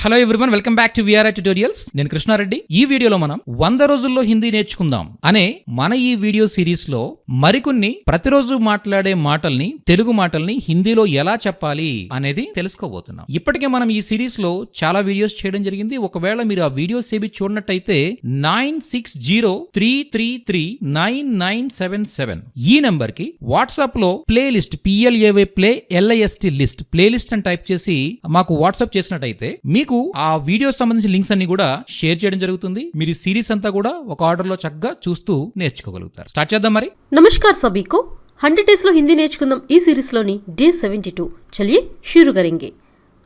Hello everyone, welcome back to VRI tutorials. నేను కృష్ణారెడ్డి. ఈ వీడియోలో మనం 100 రోజుల్లో హిందీ నేర్చుకుందాం అనే మన ఈ వీడియో సిరీస్ లో మరికొన్ని ప్రతిరోజు మాట్లాడే మాటల్ని, తెలుగు మాటల్ని హిందీలో ఎలా చెప్పాలి అనేది తెలుసుకోబోతున్నాం. ఇప్పటికే మనం ఈ సిరీస్ లో చాలా వీడియోస్ చేయడం జరిగింది. ఒకవేళ మీరు ఆ వీడియోస్ ఏవి చూడనట్టయితే 9603339977 ఈ నెంబర్ కి వాట్సాప్ లో playlist PLAY play LIST list playlist అని టైప్ చేసి మాకు వాట్సాప్ చేసినట్టయితే మీకు ఆ వీడియో సంబంధించిన లింక్స్ అన్ని కూడా షేర్ చేయడం జరుగుతుంది. మీరు ఈ సిరీస్ అంతా కూడా ఒక ఆర్డర్ లో చక్కగా చూస్తూ నేర్చుకోగలుగుతారు. స్టార్ట్ చేద్దాం మరి. नमस्कार सभी को 100 डेज లో హిందీ నేర్చుకుందాం ఈ సిరీస్ లోని డే 72. चलिए शुरू करेंगे.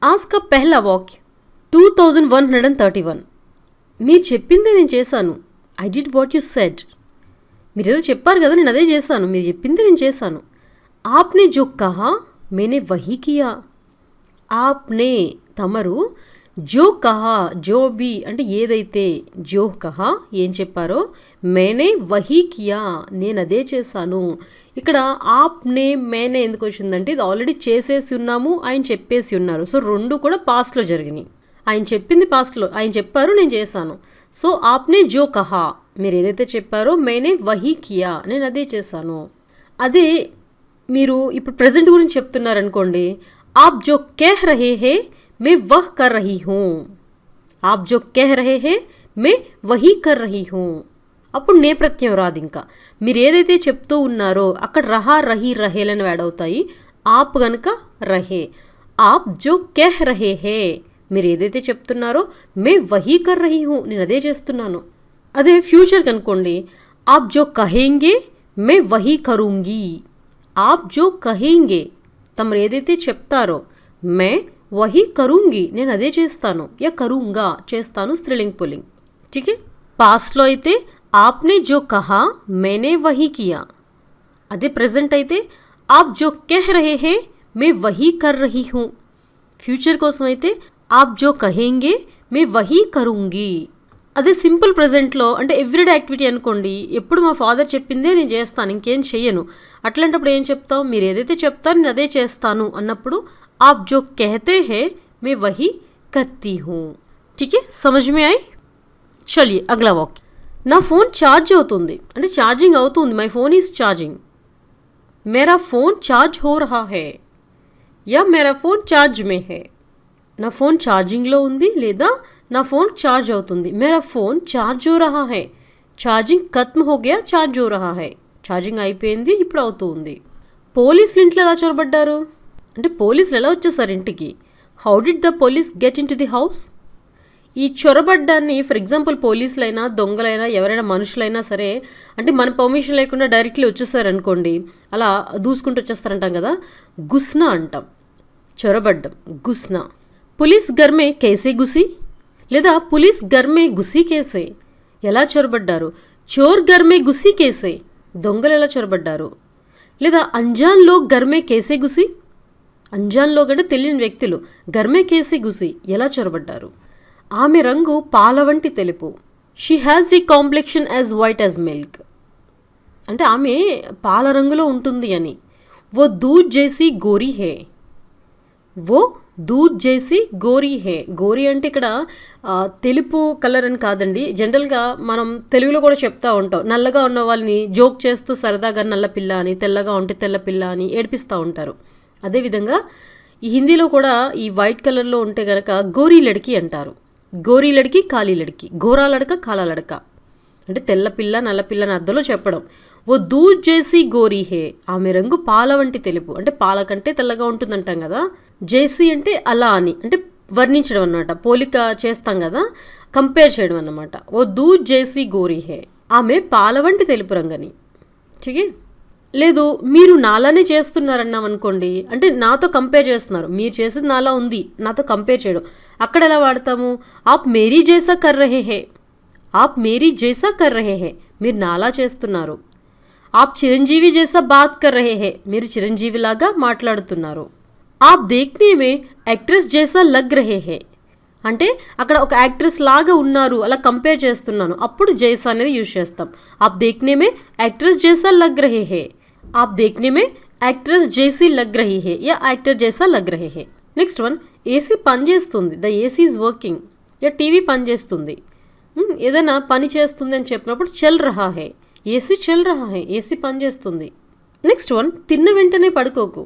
आज का पहला वाक्य 2131. మీరు చెప్పిందే నేను చేశాను. I did what you said. మీరేదో చెప్పారు కదా, నేను అదే చేశాను. మీరు చెప్పిందే నేను చేశాను. आपने जो कहा मैंने वही किया. आपने తమరు జో కహా, జో బి అంటే ఏదైతే, జో కహా ఏం చెప్పారో, మేనే వహీ కియా నేను అదే చేశాను. ఇక్కడ ఆప్నే మేనే ఎందుకు వచ్చిందంటే ఇది ఆల్రెడీ చేసేసి ఉన్నాము, ఆయన చెప్పేసి ఉన్నారు. సో రెండు కూడా పాస్ట్లో జరిగినాయి. ఆయన చెప్పింది పాస్ట్లో, ఆయన చెప్పారు, నేను చేశాను. సో ఆప్నే జో కహా మీరు ఏదైతే చెప్పారో, మేనే వహీ కియా నేను అదే చేశాను. అదే మీరు ఇప్పుడు ప్రెజెంట్ గురించి చెప్తున్నారనుకోండి, ఆప్ జో కహ్ రహే హే मैं वह कर रही हूँ. आप जो कह रहे हैं मैं वही कर रही हूँ. అప్పుడు నే ప్రత్యయం రాదు. ఇంకా మీరు ఏదైతే చెప్తూ ఉన్నారో అక్కడ రహా, రహీ, రహేలను యాడ్ అవుతాయి. ఆప్ గనుక రహే. ఆప్ జో కెహ్ రహే హే మీరు ఏదైతే చెప్తున్నారో, మే వహీ కర్ రహీ హూ నేను అదే చేస్తున్నాను. అదే ఫ్యూచర్ కనుకోండి, ఆప్ జో కహేంగే మే వహీ కరూంగి. ఆప్ జో కహేంగే తమరు ఏదైతే చెప్తారో, మే వహీ కరూంగి నేను అదే చేస్తాను, యా కరూంగా చేస్తాను, స్త్రీలింగ్ పుల్లింగ్. ఠీకే. పాస్ట్లో అయితే ఆప్నే జో కహా మేనే వహీ కియా. అదే ప్రెజెంట్ అయితే ఆప్ జో కెహ్ రహే హే మే వహీ కర్ రహీ హూ. ఫ్యూచర్ కోసం అయితే ఆప్ జో కహేంగే మే వహీ కరూంగి. అదే సింపుల్ ప్రెజెంట్లో అంటే ఎవ్రీడే యాక్టివిటీ అనుకోండి, ఎప్పుడు మా ఫాదర్ చెప్పిందే నేను చేస్తాను, ఇంకేం చెయ్యను. అట్లాంటప్పుడు ఏం చెప్తాం, మీరు ఏదైతే చెప్తారో నేను అదే చేస్తాను అన్నప్పుడు आप जो कहते हैं मैं वही करती हूँ. ठीक है, समझ में आई? चलिए अगला वाक्य. నా ఫోన్ ఛార్జ్ అవుతుంది అంటే ఛార్జింగ్ అవుతుంది. My phone is charging. मेरा फोन चार्ज हो रहा है या मेरा फोन चार्ज में है. నా ఫోన్ ఛార్జింగ్లో ఉంది లేదా నా ఫోన్ ఛార్జ్ అవుతుంది. मेरा फोन चार्ज हो रहा है. ఛార్జింగ్ ఖత్మ్ हो गया, चार्ज हो रहा है. ఛార్జింగ్ అయిపోయింది, ఇప్పుడు అవుతూ ఉంది. పోలీసులు ఇంట్లో ఎలా చొరబడ్డారు అంటే పోలీసులు ఎలా వచ్చేసారు ఇంటికి. How did the police get in to the house. ఈ చొరబడ్డాన్ని ఫర్ ఎగ్జాంపుల్ పోలీసులైనా, దొంగలైనా, ఎవరైనా మనుషులైనా సరే అంటే మన పర్మిషన్ లేకుండా డైరెక్ట్లీ వచ్చేసారనుకోండి, అలా దూసుకుంటూ వచ్చేస్తారంటాం కదా, గుస్నా అంటాం. చొరబడ్డం గుస్నా. పులీస్ గర్మే కేసే గుసి లేదా పులీస్ గర్మే గుసి కేసే ఎలా చొరబడ్డారు. చోర్ గర్మే గుసి కేసే దొంగలు ఎలా చొరబడ్డారు. లేదా అంజాన్ లోగ్ గర్మే కేసే గుసి, అంజాన్లో అంటే తెలియని వ్యక్తులు, గర్మే కేసి గుసి ఎలా చొరబడ్డారు. ఆమె రంగు పాల వంటి తెలుపు. She has the complexion as white as milk అంటే ఆమె పాల రంగులో ఉంటుంది అని. వో దూద్ జైసి గోరీ హే. వో దూద్ జైసి గోరీ హే. గోరీ అంటే ఇక్కడ తెలుపు కలర్ అని కాదండి. జనరల్గా మనం తెలుగులో కూడా చెప్తా ఉంటాం, నల్లగా ఉన్న వాళ్ళని జోక్ చేస్తూ సరదాగా నల్ల పిల్ల అని, తెల్లగా ఉంటే తెల్ల పిల్ల అని ఏడిపిస్తూ ఉంటారు. అదేవిధంగా ఈ హిందీలో కూడా ఈ వైట్ కలర్లో ఉంటే గనక గోరీ లడికి అంటారు. గోరీ లడికి, కాళీ లడికి, గోరా లడక, కాలా లడక అంటే తెల్ల పిల్ల, నల్ల పిల్ల అని అర్థంలో చెప్పడం. ఓ దూద్ జేసి గోరీ హే ఆమె రంగు పాల వంటి తెలుపు అంటే పాల కంటే తెల్లగా ఉంటుందంటాం కదా. జేసి అంటే అలా అని అంటే వర్ణించడం అన్నమాట, పోలిక చేస్తాం కదా, కంపేర్ చేయడం అన్నమాట. ఓ దూద్ జేసి గోరీ హే ఆమె పాల వంటి తెలుపు రంగని. ఠీకే. లేదు మీరు నాలానే చేస్తున్నారన్నాం అనుకోండి, అంటే నాతో కంపేర్ చేస్తున్నారు, మీరు చేసేది నాలా ఉంది, నాతో కంపేర్ చేయడం. అక్కడ ఎలా వాడతాము, ఆప్ మేరీ జైసా కర్ రహే హే. ఆప్ మేరీ జైసా కర్ రహే హే మీరు నాలా చేస్తున్నారు. ఆప్ చిరంజీవి జైసా బాత్ కర్ రహే హే మీరు చిరంజీవి లాగా మాట్లాడుతున్నారు. ఆప్ దేఖ్నే మే యాక్ట్రెస్ జైసా లగ్ రహే హే అంటే అక్కడ ఒక యాక్ట్రెస్ లాగా ఉన్నారు, అలా కంపేర్ చేస్తున్నాను, అప్పుడు జైసా అనేది యూజ్ చేస్తాం. ఆప్ దేఖ్నే మే యాక్ట్రెస్ జైసా లగ్ రహే హే. आप देखने में एक्ट्रेस जैसी लग रही है या एक्टर जैसा लग रहे हैं. नेक्स्ट वन, ఏసీ పనిచేస్తుంది, the AC is working. Yeah TV పనిచేస్తుంది. ఏదైనా పని చేస్తుంది అని చెప్పినప్పుడు చల్ రహా హే, ఏసీ చల్ రహా హే, ఏసీ పనిచేస్తుంది. నెక్స్ట్ వన్, తిన్న వెంటనే పడుకోకు.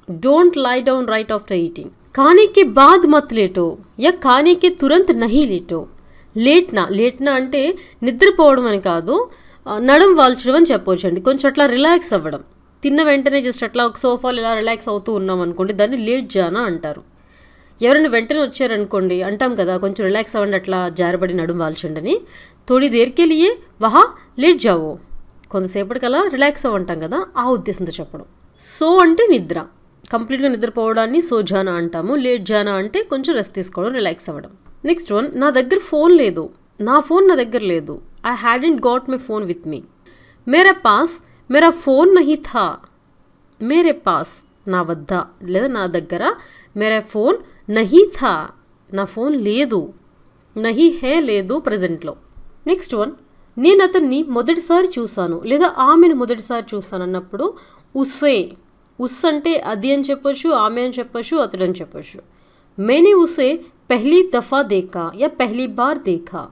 Don't lie down right after eating. खाने के बाद मत लेटो या खाने के तुरंत नहीं लेटो. లేట్నా అంటే నిద్రపోవడం అని కాదు, నడుం వాల్చడం అని చెప్పొచ్చండి. కొంచెం అట్లా రిలాక్స్ అవ్వడం. తిన్న వెంటనే జస్ట్ అట్లా ఒక సోఫాలో ఇలా రిలాక్స్ అవుతూ ఉన్నాం అనుకోండి, దాన్ని లేట్ జానా అంటారు. ఎవరైనా వెంటనే వచ్చారనుకోండి అంటాం కదా, కొంచెం రిలాక్స్ అవ్వండి, అట్లా జారబడి నడుం వాల్చండి అని. తోడి దేర్కే లియే వహా లేట్ జావో, కొంతసేపటికలా రిలాక్స్ అవ్వంటాం కదా, ఆ ఉద్దేశంతో చెప్పడం. సో అంటే నిద్ర, కంప్లీట్గా నిద్రపోవడాన్ని సో జానా అంటాము. లేట్ జానా అంటే కొంచెం రెస్ట్ తీసుకోవడం, రిలాక్స్ అవ్వడం. నెక్స్ట్ వన్, నా దగ్గర ఫోన్ లేదు. నా ఫోన్ నా దగ్గర లేదు. I hadn't got my phone with me. మేరా పాస్ మేరా ఫోన్ నహీ థా. మేరే పాస్ నా వద్ద లేదా నా దగ్గర, మేరా ఫోన్ నహీ థా నా ఫోన్ లేదు. నహీ హే లేదు ప్రజెంట్లో. నెక్స్ట్ వన్, నేను అతన్ని మొదటిసారి చూశాను లేదా ఆమెను మొదటిసారి చూశాను అన్నప్పుడు ఉస్సే, ఉస్ అంటే అది అని చెప్పొచ్చు, ఆమె అని చెప్పొచ్చు, అతడు అని చెప్పొచ్చు. मैंने उसे पहली दफ़ा देखा या पहली बार देखा.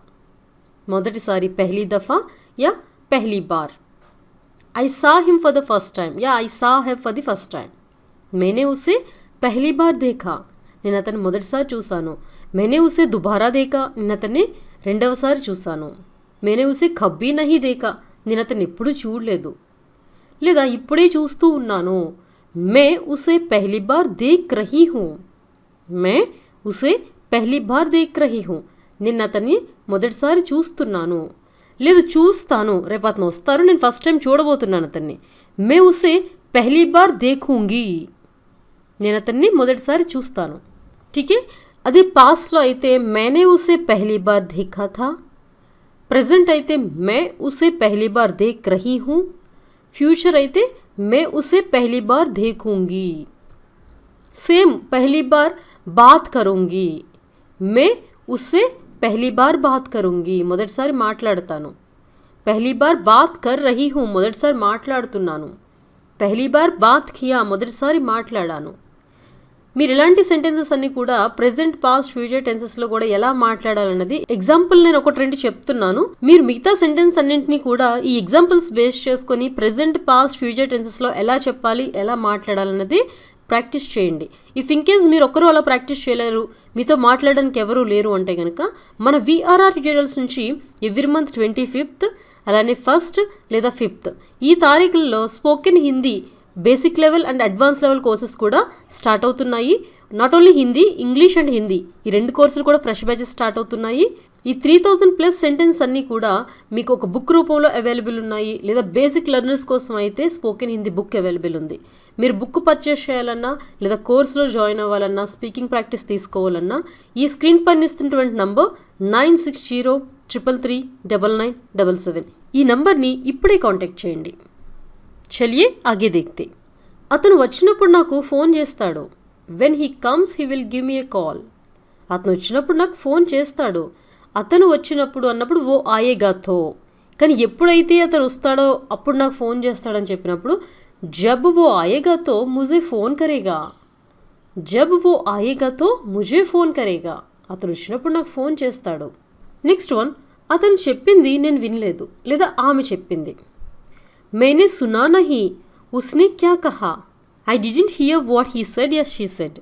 మొదటిసారి पहली दफ़ा या पहली बार. I saw him for the first time या I saw her for the first time. मैंने उसे पहली बार देखा, నేను అతన్ని మొదటిసారి చూశాను. मैंने उसे दोबारा देखा, నేను అతన్ని రెండవసారి చూశాను. मैंने उसे कभी नहीं देखा, నేను అతన్ని ఎప్పుడూ చూడలేదు లేదా ఇప్పుడే చూస్తూ ఉన్నాను. मैं उसे पहली बार देख रही हूँ. मैं उसे पहली बार देख रही हूँ, నేను అతన్ని మొదటిసారి చూస్తున్నాను లేదు చూస్తాను, రేపు అతను వస్తారు, నేను ఫస్ట్ టైం చూడబోతున్నాను అతన్ని. मैं उसे पहली बार देखूंगी, నేను అతన్ని మొదటిసారి చూస్తాను. ఠీకే. అదే పాస్ట్లో అయితే मैंने उसे पहली बार देखा था. प्रेजेंट అయితే मैं उसे पहली बार देख रही हूँ. फ्यूचर అయితే मैं उसे पहली बार देखूंगी. सेम पहली बार बात करूंगी. मैं उससे पहली बार बात करूंगी, మొదటిసారి మాట్లాడతాను. पहली बार बात कर रही हूँ, మొదటిసారి మాట్లాడుతున్నాను. पहली बार बात किया, మొదటిసారి మాట్లాడాను. మీరు ఇలాంటి సెంటెన్సెస్ అన్నీ కూడా ప్రెజెంట్, పాస్ట్, ఫ్యూచర్ టెన్సెస్లో కూడా ఎలా మాట్లాడాలన్నది ఎగ్జాంపుల్ నేను ఒకటి రెండు చెప్తున్నాను. మీరు మిగతా సెంటెన్స్ అన్నింటినీ కూడా ఈ ఎగ్జాంపుల్స్ బేస్ చేసుకొని ప్రెజెంట్, పాస్ట్, ఫ్యూచర్ టెన్సెస్లో ఎలా చెప్పాలి, ఎలా మాట్లాడాలన్నది ప్రాక్టీస్ చేయండి. ఇఫ్ ఇన్ కేస్ మీరు ఒక్కరు అలా ప్రాక్టీస్ చేయలేరు, మీతో మాట్లాడడానికి ఎవరూ లేరు అంటే కనుక మన VRR ట్యూటోరియల్స్ నుంచి ఎవ్రీ మంత్ 25th అలానే 1st లేదా 5th ఈ తారీఖుల్లో spoken Hindi basic level and advance level courses కూడా స్టార్ట్ అవుతున్నాయి. Not only Hindi, English and Hindi ఈ రెండు కోర్సులు కూడా ఫ్రెష్ బ్యాచెస్ స్టార్ట్ అవుతున్నాయి. ఈ 3000+ సెంటెన్స్ అన్నీ కూడా మీకు ఒక బుక్ రూపంలో అవైలబుల్ ఉన్నాయి, లేదా బేసిక్ లెర్నర్స్ కోసం అయితే స్పోకెన్ హిందీ బుక్ అవైలబుల్ ఉంది. మీరు బుక్ పర్చేస్ చేయాలన్నా లేదా కోర్సులో జాయిన్ అవ్వాలన్నా, స్పీకింగ్ ప్రాక్టీస్ తీసుకోవాలన్నా ఈ స్క్రీన్ పైన ఇస్తున్నటువంటి నంబర్ 9603339977 ఈ నంబర్ని ఇప్పుడే కాంటాక్ట్ చేయండి. చలియే ఆగే దేఖ్తే. అతను వచ్చినప్పుడు నాకు ఫోన్ చేస్తాడు. When he comes he will give me A call. అతను వచ్చినప్పుడు నాకు ఫోన్ చేస్తాడు. అతను వచ్చినప్పుడు అన్నప్పుడు ఓ ఆయేగా తో, కానీ ఎప్పుడైతే అతను వస్తాడో అప్పుడు నాకు ఫోన్ చేస్తాడని చెప్పినప్పుడు జబ్ ఓ ఆయేగా తో ముజే ఫోన్ కరేగా. జబ్ ఓ ఆయేగా తో ముజే ఫోన్ కరేగా, అతను వచ్చినప్పుడు నాకు ఫోన్ చేస్తాడు. నెక్స్ట్ వన్, అతను చెప్పింది నేను వినలేదు లేదా ఆమె చెప్పింది. मैंने सुना नहीं, उसने क्या कहा. I didn't hear what he said या she said.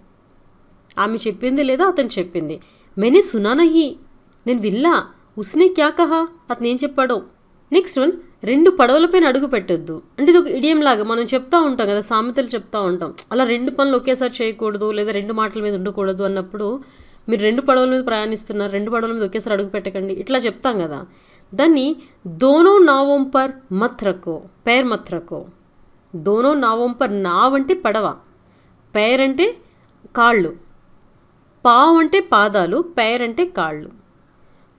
ఆమె చెప్పింది లేదా అతను చెప్పింది. मैंने सुना नहीं, నేను వినలా. उसने क्या कहा, అతను ఏం చెప్పాడో. నెక్స్ట్ వన్, రెండు పడవలపైన అడుగు పెట్టొద్దు. అంటే ఇది ఒక ఇడియం లాగా మనం చెప్తా ఉంటాం కదా, సామెతలు చెప్తా ఉంటాం. అలా రెండు పనులు ఒకేసారి చేయకూడదు లేదా రెండు మాటల మీద ఉండకూడదు అన్నప్పుడు మీరు రెండు పడవల మీద ప్రయాణిస్తున్నారు, రెండు పడవల మీద ఒకేసారి అడుగు పెట్టకండి ఇట్లా చెప్తాం కదా. దాన్ని దోనో నావం పర్ మత్ రఖో, పేర్ మత్ రఖో. దోనో నావం పర్, నావ్ అంటే పడవ, పేర్ అంటే కాళ్ళు, పావ్ అంటే పాదాలు, పేర్ అంటే కాళ్ళు.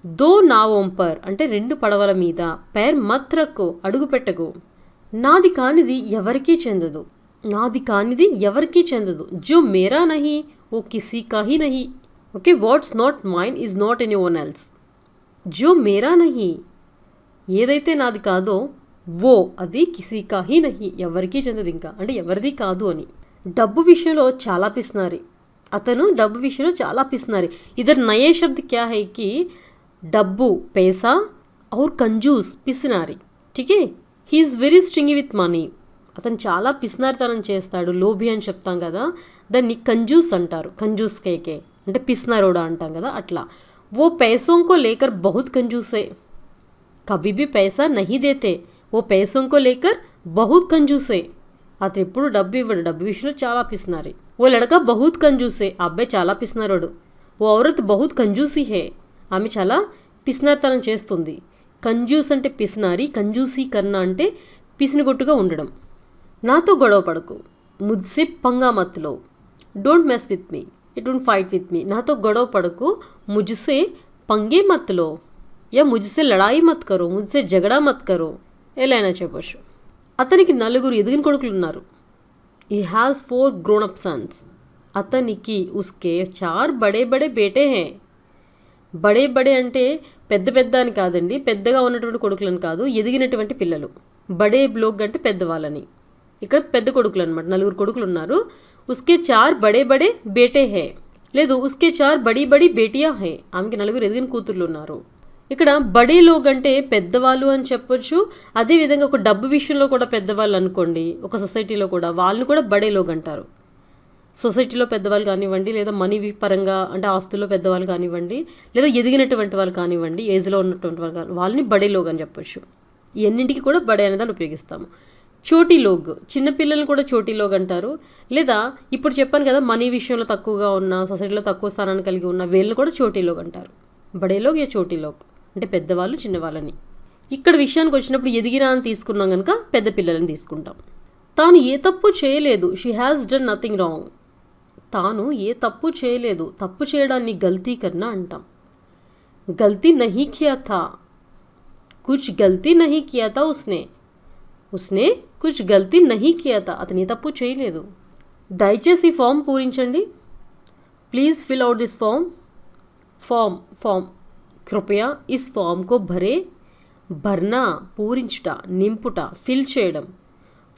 దో నావం పర్ అంటే రెండు పడవల మీద, పేర్ మత్ రఖో అడుగు పెట్టకు. నాది కానిది ఎవరికీ చెందదు, నాది కానిది ఎవరికీ చెందదు. జో మేరా నహీ ఓ కిసీ కా హీ నహీ. Okay, what's not mine is not anyone else. జో మేరా నహీ, ఏదైతే నాది కాదో ఓ అది కిసీ కా హీ నహీ ఎవరికీ చెందదు, ఇంకా అంటే ఎవరిది కాదు అని. డబ్బు విషయంలో చాలా పిసినారి. అతను డబ్బు విషయంలో చాలా పిసినారి. ఇద్దరు నయే శబ్ద్ క్యా హై కి డబ్బు पैसा और कंजूस పిసినారి. ఠీకే, he is very stingy with money. అతను చాలా పిసినారితనం చేస్తాడు, లోభి అని చెప్తాం కదా, దాన్ని కంజూస్ అంటారు. కంజూస్ కేకే అంటే పిసినారోడా అంటాం కదా, అట్లా. वो पैसों को लेकर बहुत कंजूस है, कभी भी पैसा नहीं देते, वो पैसों को लेकर बहुत कंजूस है. అతను ఎప్పుడు డబ్బు ఇవ్వడు, డబ్బు విషయంలో చాలా పిసినారి. ఓ లడక బహుత్ కంజూసే, ఆ అబ్బాయి చాలా పిసినారోడు. ఓ ఔరత్ బహుత్ కంజూసీ హే, ఆమె చాలా పిసినారితనం చేస్తుంది. కంజూస్ అంటే పిసినారి, కంజూసీ కన్నా అంటే పిసినగొట్టుగా ఉండడం. నాతో గొడవ పడకు, ముజ్సే పంగా మత్లో, don't mess with me, don't fight with me. నాతో గొడవ పడకు, ముజ్సే పంగే మత్లో, యా ముజ్సే లడాయి మత్ కరో, ముజ్సే జగడా మత్ కరో, ఎలా అయినా చెప్పొచ్చు. అతనికి 4 ఎదిగిన కొడుకులు ఉన్నారు. ఈ హ్యాస్ 4 గ్రోన్ అప్ సన్స్. అతనికి ఉస్కే 4 బడే బడే బేటే హే. బడే బడే అంటే పెద్ద పెద్ద అని కాదండి, పెద్దగా ఉన్నటువంటి కొడుకులని కాదు, ఎదిగినటువంటి పిల్లలు. బడే బ్లోగ్ అంటే పెద్దవాళ్ళని. ఇక్కడ పెద్ద కొడుకులు అనమాట, 4 కొడుకులు ఉన్నారు. ఉస్కే 4 బడే బడే బేటే హే, లేదు ఉస్కే 4 బడీ బడీ బేటియా హే, ఆమెకి 4 ఎదిగిన కూతుర్లు ఉన్నారు. ఇక్కడ బడే లోగ్ అంటే పెద్దవాళ్ళు అని చెప్పొచ్చు. అదేవిధంగా ఒక డబ్బు విషయంలో కూడా పెద్దవాళ్ళు అనుకోండి, ఒక సొసైటీలో కూడా వాళ్ళని కూడా బడే లోగ్ అంటారు. సొసైటీలో పెద్దవాళ్ళు కానివ్వండి, లేదా మనీ పరంగా అంటే ఆస్తుల్లో పెద్దవాళ్ళు కానివ్వండి, లేదా ఎదిగినటువంటి వాళ్ళు కానివ్వండి, ఏజ్లో ఉన్నటువంటి వాళ్ళు వాళ్ళని బడే లోగ్ అని చెప్పొచ్చు. ఎన్నింటికి కూడా బడే అనేదాన్ని ఉపయోగిస్తాము. చోటీ లోగ్, చిన్నపిల్లల్ని కూడా చోటీ లోగ్ అంటారు. లేదా ఇప్పుడు చెప్పాను కదా, మనీ విషయంలో తక్కువగా ఉన్న, సొసైటీలో తక్కువ స్థానాన్ని కలిగి ఉన్న వీళ్ళని కూడా చోటీ లోగ్ అంటారు. బడే లోగ్ యా చోటీ లోగ్ అంటే పెద్దవాళ్ళు చిన్నవాళ్ళని. ఇక్కడ విషయానికి వచ్చినప్పుడు ఎదిగినా అని తీసుకున్నాం కనుక పెద్ద పిల్లలని తీసుకుంటాం. తాను ఏ తప్పు చేయలేదు, she has done nothing wrong. తాను ఏ తప్పు చేయలేదు, తప్పు చేయడాన్ని గల్తీ కన్నా అంటాం. గల్తీ నహీ కియా థా, కుచ్ గల్తీ నహీ కియా థా ఉస్నే, ఉస్నే కుచ్ గల్తీ నహీ కియా థా, అతను ఏ తప్పు చేయలేదు. దయచేసి ఈ ఫామ్ పూరించండి. Please fill out this form. Form form కృపయా ఇస్ ఫామ్ కో భరే. భర్నా పూరించుట, నింపుట, ఫిల్ చేయడం.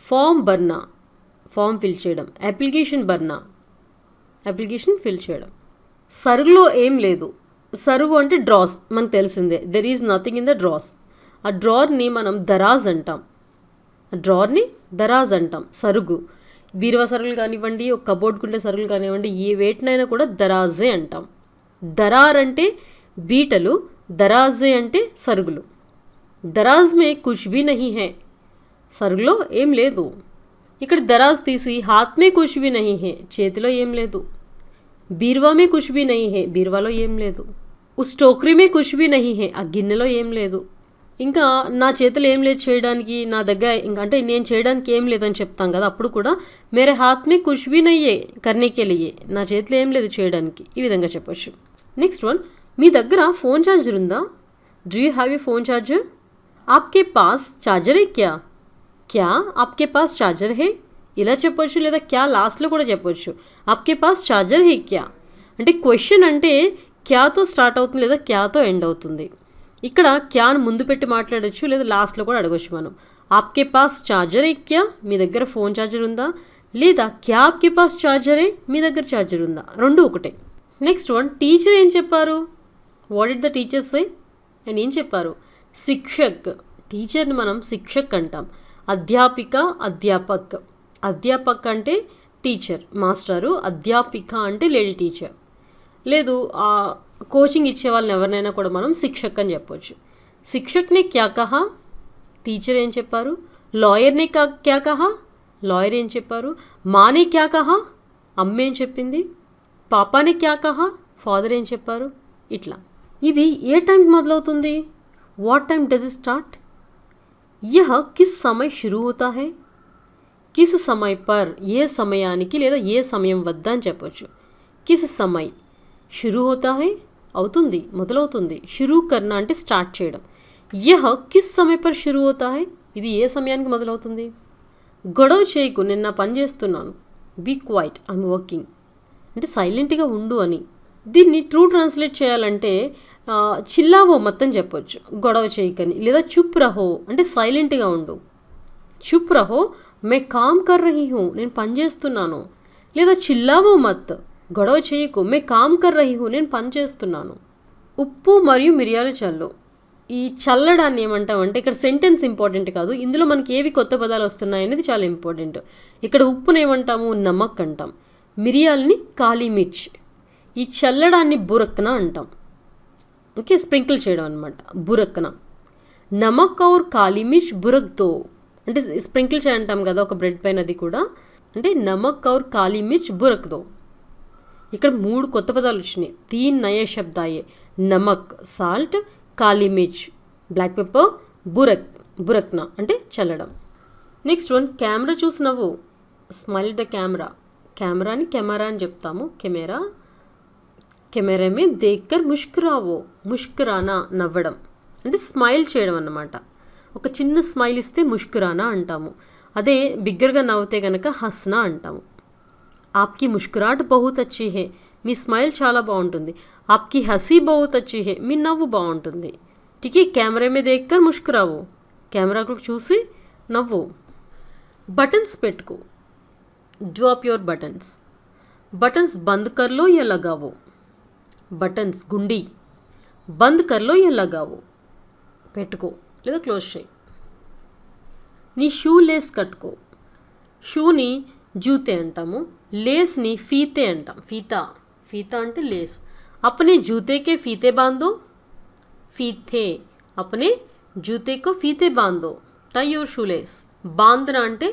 ఫామ్ భర్నా, ఫామ్ ఫిల్ చేయడం. అప్లికేషన్ భర్నా, అప్లికేషన్ ఫిల్ చేయడం. సరుగులో ఏం లేదు. సరుగు అంటే డ్రాస్, మనకు తెలిసిందే. There is nothing in the drawers. ఆ డ్రార్ని మనం దరాజ్ అంటాం. ఆ డ్రార్ని దరాజ్ అంటాం. సరుగు, బీరువా సరుకులు కానివ్వండి, ఒక కబోర్డ్కుండే సరుకులు కానివ్వండి, ఏ వేటినైనా కూడా దరాజే అంటాం. దరార్ అంటే బీటలు, దరాజే అంటే సరుగులు. దరాజ్ మే కుచ్ భీ నహీ హై, సరుగులో ఏం లేదు. ఇక్కడ దరాజ్ తీసి హాత్ మే కుచ్ భీ నహీ హై, చేతిలో ఏం లేదు. బీరువా మే కుచ్ భీ నహీ హై, బీరువాలో ఏం లేదు. ఉస్ టోక్రీ మే కుచ్ భీ నహీ హై, ఆ గిన్నెలో ఏం లేదు. ఇంకా నా చేతిలో ఏం లేదు చేయడానికి, నా దగ్గర ఇంకా అంటే నేను చేయడానికి ఏం లేదని చెప్తాం కదా, అప్పుడు కూడా మేరే హాత్ మే కుచ్ భీ నహీ హై కర్నే కే లియే, నా చేతిలో ఏం లేదు చేయడానికి, ఈ విధంగా చెప్పొచ్చు. నెక్స్ట్ వన్, మీ దగ్గర ఫోన్ ఛార్జర్ ఉందా? Do you have a phone charger? Aapke pass charger high క్యా? క్యా ఆప్కే పాస్ ఛార్జర్ హై, ఇలా చెప్పొచ్చు. లేదా క్యా లాస్ట్లో కూడా చెప్పొచ్చు. ఆప్కే పాస్ ఛార్జర్ హై క్యా అంటే క్వశ్చన్ అంటే క్యాతో స్టార్ట్ అవుతుంది లేదా క్యాతో ఎండ్ అవుతుంది. ఇక్కడ క్యాను ముందు పెట్టి మాట్లాడచ్చు, లేదా లాస్ట్లో కూడా అడగచ్చు మనం. ఆప్కే పాస్ ఛార్జర్ హై క్యా, మీ దగ్గర ఫోన్ ఛార్జర్ ఉందా? లేదా క్యా ఆప్కే పాస్ ఛార్జర్ హై, మీ దగ్గర ఛార్జర్ ఉందా? రెండు ఒకటే. నెక్స్ట్ వన్, టీచర్ ఏం చెప్పారు? వాట్ డిడ్ ద టీచర్ సే? ఆయన ఏం చెప్పారు? శిక్షక్, టీచర్ని మనం శిక్షక్ అంటాం. అధ్యాపిక, అధ్యాపక్. అధ్యాపక్ అంటే టీచర్, మాస్టరు. అధ్యాపిక అంటే లేడీ టీచర్. లేదు కోచింగ్ ఇచ్చే వాళ్ళని ఎవరినైనా కూడా మనం శిక్షక్ అని చెప్పొచ్చు. శిక్షక్ని క్యా కహా, టీచర్ ఏం చెప్పారు. లాయర్ని క్యా కహా, లాయర్ ఏం చెప్పారు. మానే క్యా కహా, అమ్మ ఏం చెప్పింది. పాపానే క్యా కహా, ఫాదర్ ఏం చెప్పారు. ఇట్లా ఇది ఏ టైంకి మొదలవుతుంది? What time does it start? యహ కిస్ సమయ షురూ హోతా హై, కిస్ సమయ పర్, ఏ సమయానికి లేదా ఏ సమయం వద్ద అని చెప్పొచ్చు. కిస్ సమయ్ షురూ హోతా హై, అవుతుంది, మొదలవుతుంది. షురూ కర్నా అంటే స్టార్ట్ చేయడం. యహ కిస్ సమయ పర్ షురూ హోతా హై, ఇది ఏ సమయానికి మొదలవుతుంది. గొడవ చేయకు, నేను నా పని చేస్తున్నాను. బీ క్వైట్, ఐఎమ్ వర్కింగ్ అంటే సైలెంట్గా ఉండు అని. దీన్ని ట్రూ ట్రాన్స్లేట్ చేయాలంటే చిల్లావో మొత్తం చెప్పొచ్చు, గొడవ చేయకని. లేదా చుప్ రహో అంటే సైలెంట్గా ఉండు. చుప్ రహో మే కామ్ కర్ రహీ హూ, నేను పని చేస్తున్నాను. లేదా చిల్లావో మత్, గొడవ చేయకు, మే కామ్ కర్ రహీ హూ, నేను పని చేస్తున్నాను. ఉప్పు మరియు మిరియాలు చల్లు. ఈ చల్లడాన్ని ఏమంటామంటే ఇక్కడ సెంటెన్స్ ఇంపార్టెంట్ కాదు, ఇందులో మనకి ఏవి కొత్త పదాలు వస్తున్నాయి అనేది చాలా ఇంపార్టెంట్. ఇక్కడ ఉప్పుని ఏమంటాము, నమక్ అంటాం. మిరియాలని కాళీ మిర్చ్. ఈ చల్లడాన్ని బురక్నా అంటాం. ఓకే, స్ప్రింకిల్ చేయడం అనమాట, బురక్నా. నమక్ ఔర్ కాళీ మిర్చ్ బురక్ దో, అంటే స్ప్రింకిల్ చేయంటాం కదా ఒక బ్రెడ్ పైన, అది కూడా అంటే నమక్ ఔర్ కాళీ మిర్చ్ బురక్ దో. ఇక్కడ 3 కొత్త పదాలు వచ్చినాయి. 3 నయే శబ్ద్ ఆయే. నమక్ సాల్ట్, కాళీ మిర్చ్ బ్లాక్ పెప్పర్, బురక్నా అంటే చల్లడం. నెక్స్ట్ వన్, కెమెరా చూసి నవ్వు. Smile the camera. కెమెరాని కెమెరా అని చెప్తాము, కెమెరా. కెమెరా మే దేక్కర్ ముష్కురావో. ముష్కురానా నవ్వడం అంటే స్మైల్ చేయడం అన్నమాట. ఒక చిన్న స్మైల్ ఇస్తే ముష్కురానా అంటాము. అదే బిగ్గరగా నవ్వుతే కనుక హస్నా అంటాము. ఆప్కి ముష్కురాట్ బహుత్ అచ్చీ హే, మీ స్మైల్ చాలా బాగుంటుంది. ఆప్కి హసీ బహుత్ అచ్చీ హే, మీ నవ్వు బాగుంటుంది. ఠీక్ హై, కెమెరా మే దేక్కర్ ముష్కురావో, కెమెరాకు చూసి నవ్వు. బటన్స్ పెట్టుకో. Drop your buttons. బటన్స్ బంద్ కర్లో యా లగావో. బటన్స్ గుండీ బంద్ కర్లో యా లగావో, పెట్టుకో లేదా క్లోజ్ చేయి. నీ షూ లేస్ కట్టుకో. షూని జూతే అంటాము, లేస్ని ఫీతే అంటాం. ఫీతా అంటే లేస్. అప్నే జూతేకే ఫీతే బాందో. ఫీతే అప్నే జూతేకో ఫీతే బాందో. Tie your shoe lace. బాందన అంటే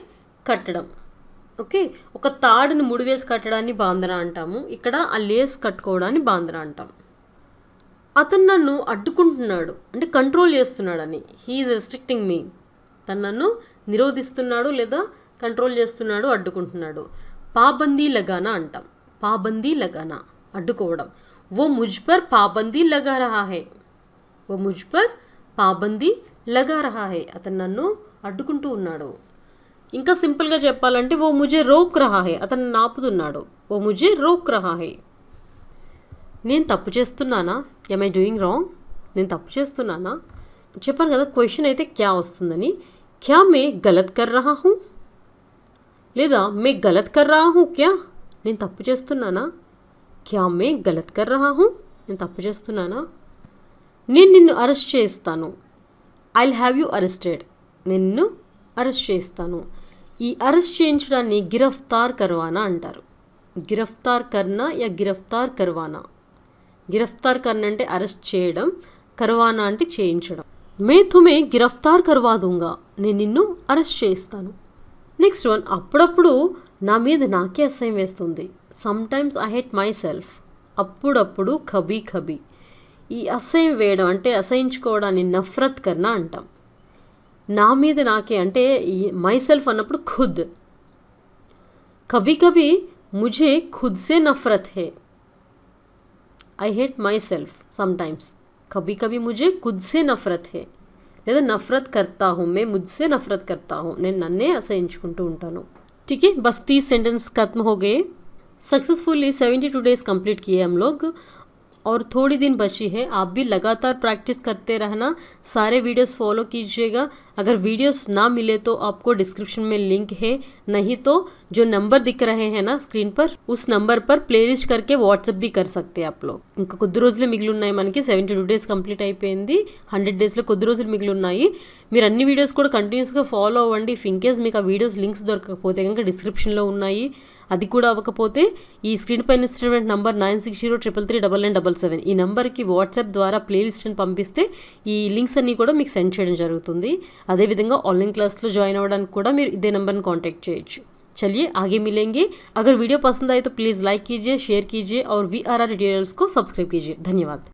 కట్టడం. ఓకే, ఒక తాడుని ముడివేసి కట్టడాన్ని బాందన అంటాము. ఇక్కడ ఆ లేస్ కట్టుకోవడాన్ని బాందన అంటాం. అతను నన్ను అడ్డుకుంటున్నాడు అంటే కంట్రోల్ చేస్తున్నాడని. హీఈస్ రెస్ట్రిక్టింగ్ మీ, తను నన్ను నిరోధిస్తున్నాడు లేదా కంట్రోల్ చేస్తున్నాడు, అడ్డుకుంటున్నాడు. పాబందీ లగానా అంటాం. పాబందీ లగానా అడ్డుకోవడం. वो मुझ पर पाबंदी लगा रहा है. वो मुझ पर పాబందీ లగా రహా హై, అతను నన్ను అడ్డుకుంటూ ఉన్నాడు. ఇంకా సింపుల్గా చెప్పాలంటే ఓ ముజే రోక్ రహా హై, అతను నాపుతున్నాడు. ఓ ముజే రోక్ రహా హై. నేను తప్పు చేస్తున్నానా, ఎమ్ ఐ డూయింగ్ రాంగ్, నేను తప్పు చేస్తున్నానా. చెప్పాను కదా క్వశ్చన్ అయితే క్యా వస్తుందని. క్యా మే గలత్ కర్ రహా హూ, లేదా మే గలత్ కర్ రహా హూ క్యా, నేను తప్పు చేస్తున్నానా. క్యా మే గలత్ కర్ రహా హూ, నేను తప్పు చేస్తున్నానా. నేను నిన్ను అరెస్ట్ చేస్తాను. I will have you arrested, నిన్ను అరెస్ట్ చేస్తాను. ఈ అరెస్ట్ చేయించడాన్ని గిరఫ్తార్ కర్వానా అంటారు. గిరఫ్తార్ కర్నా యా గిరఫ్తార్ కర్వానా. గిరఫ్తార్ కర్నా అంటే అరెస్ట్ చేయడం, కర్వానా అంటే చేయించడం. మే తుమే గిరఫ్తార్ కర్వా దూంగా, నేను నిన్ను అరెస్ట్ చేయిస్తాను. నెక్స్ట్ వన్, అప్పుడప్పుడు నా మీద నాకే అసహ్యం వేస్తుంది. Sometimes I hate my self. అప్పుడప్పుడు కభీ కభీ. ఈ అసహ్యం వేయడం అంటే అసహించుకోవడాన్ని నఫరత్ కర్నా అంటాం. నా మీద నాకే అంటే ఈ మై సెల్ఫ్ అన్నప్పుడు ఖుద్. కభీ కభీ ముझे खुद से नफरत है. I hate myself sometimes. కభీ కభీ ముझे खुद से नफरत है, లేదా నఫరత్ కర్తా హూ, మే ముझसे నఫరత్ కర్తా హూ, నేను నన్నే అసహించుకుంటూ ఉంటాను. ठीक है, बस 30 सेंटेंस खत्म हो गए. सक्सेसफुली 72 डेज कंप्लीट किए हम लोग और थोड़ी दिन बची है. आप भी लगातार प्रैक्टिस करते रहना, सारे वीडियोस फॉलो कीजिएगा. अगर वीडियोस ना मिले तो आपको डिस्क्रिप्शन में लिंक है, नहीं तो जो नंबर दिख रहे हैं ना स्क्रीन पर, उस नंबर पर प्लेलिस्ट करके व्हाट्सएप भी कर सकते हैं आप लोग. ఇంకా కొద్ది రోజులే మిగిలి ఉన్నాయి మనకి. 72 డేస్ కంప్లీట్ అయిపోయింది. 100 డేస్లో కొద్ది రోజులు మిగిలి ఉన్నాయి. మీరు అన్ని వీడియోస్ కూడా కంటిన్యూస్గా ఫాలో అవ్వండి. ఇఫ్ ఇన్ కేస్ మీకు ఆ వీడియోస్ లింక్స్ దొరకకపోతే కనుక డిస్క్రిప్షన్లో ఉన్నాయి. అది కూడా అవ్వకపోతే ఈ స్క్రీన్ పైన ఇస్తున్నటువంటి నంబర్ 9603339977 ఈ నెంబర్కి వాట్సాప్ ద్వారా ప్లేలిస్ట్ని పంపిస్తే ఈ లింక్స్ అన్నీ కూడా మీకు సెండ్ చేయడం జరుగుతుంది. అదేవిధంగా ఆన్లైన్ క్లాస్లో జాయిన్ అవ్వడానికి కూడా మీరు ఇదే నెంబర్ని కాంటాక్ట్ చేయొచ్చు. चलिए आगे मिलेंगे. अगर वीडियो पसंद आए तो प्लीज़ लाइक कीजिए, शेयर कीजिए और VRR ट्यूटोरियल्स को सब्सक्राइब कीजिए. धन्यवाद.